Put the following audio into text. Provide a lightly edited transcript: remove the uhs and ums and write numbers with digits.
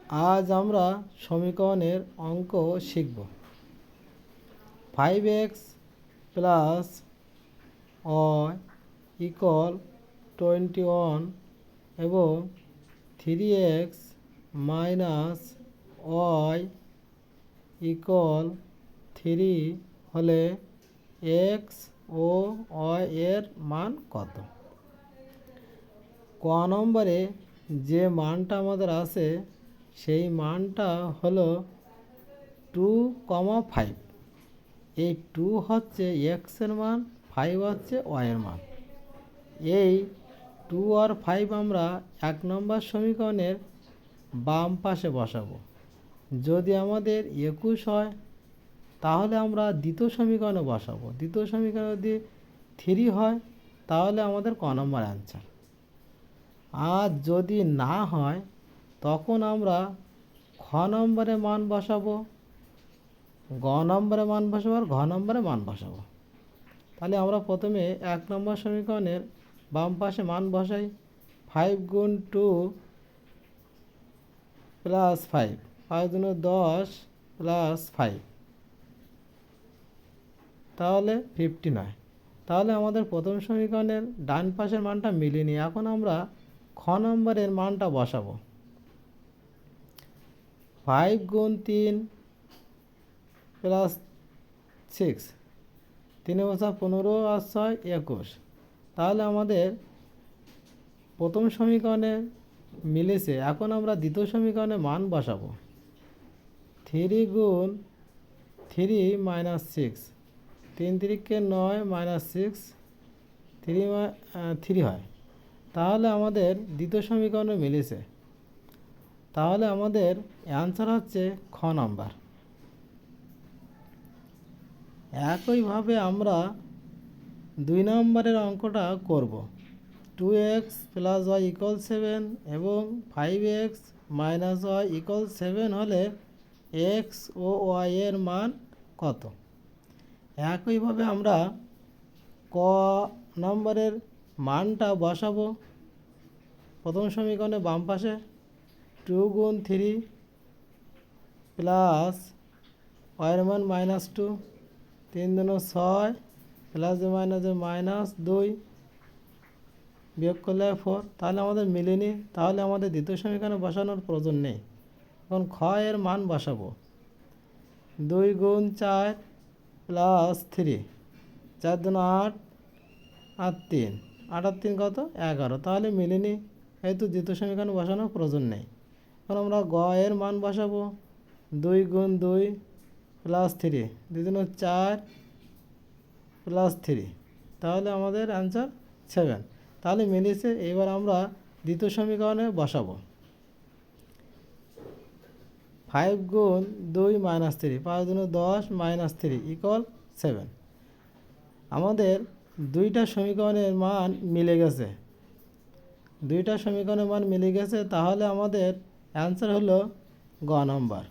আজ আমরা সমীকরণের অঙ্ক শিখব। 5x প্লাস y ইকুয়াল 21 এবং 3x মাইনাস y ইকুয়াল 3 হলে x ও y এর মান কত? ক নম্বরে যে মানটা আমাদের আছে সেই মানটা হলো 2,5। এই 2 হচ্ছে এক্সের মান, 5 হচ্ছে ওয়াইয়ের মান। এই 2 আর 5 আমরা 1 নম্বর সমীকরণের বাম পাশে বসাবো। যদি আমাদের 21 হয় তাহলে আমরা দ্বিতীয় সমীকরণে বসাবো। দ্বিতীয় সমীকরণে যদি 3 হয় তাহলে আমাদের ক নম্বর অ্যান্সার। আর যদি না হয় তখন আমরা খ নম্বরে মান বসাবো, গ নম্বরে মান বসাবো আর ঘ নম্বরে মান বসাবো। তাহলে আমরা প্রথমে 1 নম্বর সমীকরণের বাম পাশে মান বসাই। 5 গুণ 2 প্লাস 5, 5 গুণ 10 প্লাস 5, তাহলে 59। তাহলে আমাদের প্রথম সমীকরণের ডান পাশের মানটা মিলেনি। এখন আমরা খ নম্বরের মানটা বসাবো। 5 গুণ 3 প্লাস 6, 3 বছর 15 আর 6 21। তাহলে আমাদের প্রথম সমীকরণে মিলেছে। এখন আমরা দ্বিতীয় সমীকরণে মান বসাবো। 3 গুণ 3 মাইনাস 6, 3 3কে 9 মাইনাস 6, 3 হয়। তাহলে আমাদের দ্বিতীয় সমীকরণে মিলেছে। তাহলে আমাদের অ্যান্সার হচ্ছে খ নম্বর। একইভাবে আমরা 2 নম্বরের অঙ্কটা করব। 2x প্লাস y ইকুয়াল 7 এবং 5x মাইনাস y ইকুয়াল 7 হলে x ও y এর মান কত? একইভাবে আমরা ক নম্বরের মানটা বসাবো। প্রথম সমীকরণে বাম পাশে 2 গুণ 3 প্লাস ওয়াইয়ের মান মাইনাস 2, 3 দুনো 6 প্লাস মাইনাস 2 বিয়োগ করলে 4। তাহলে আমাদের মিলেনি। তাহলে আমাদের দ্বিতীয় সমীকরণে বসানোর প্রয়োজন নেই। এখন খ এর মান বসাবো। 2 গুণ 4 প্লাস 3, 4 দুনো 8 আর 3, 8 আর 3 কত? 11। তাহলে মিলেনি, যেহেতু দ্বিতীয় সমীকরণে বসানোর প্রয়োজন নেই। এখন আমরা গ এর মান বসাবো। 2 গুণ 2 প্লাস 3, 2 দুনো 4 প্লাস 3, তাহলে আমাদের অ্যান্সার 7। তাহলে মিলেছে। এবার আমরা দ্বিতীয় সমীকরণে বসাবো। 5 গুণ 2 মাইনাস 3, 5 দুনো 10 মাইনাস 3 ইকুয়াল 7। আমাদের দুইটা সমীকরণের মান মিলে গেছে। দুইটা সমীকরণের মান মিলে গেছে। তাহলে আমাদের অ্যান্সার হলো গ নম্বর।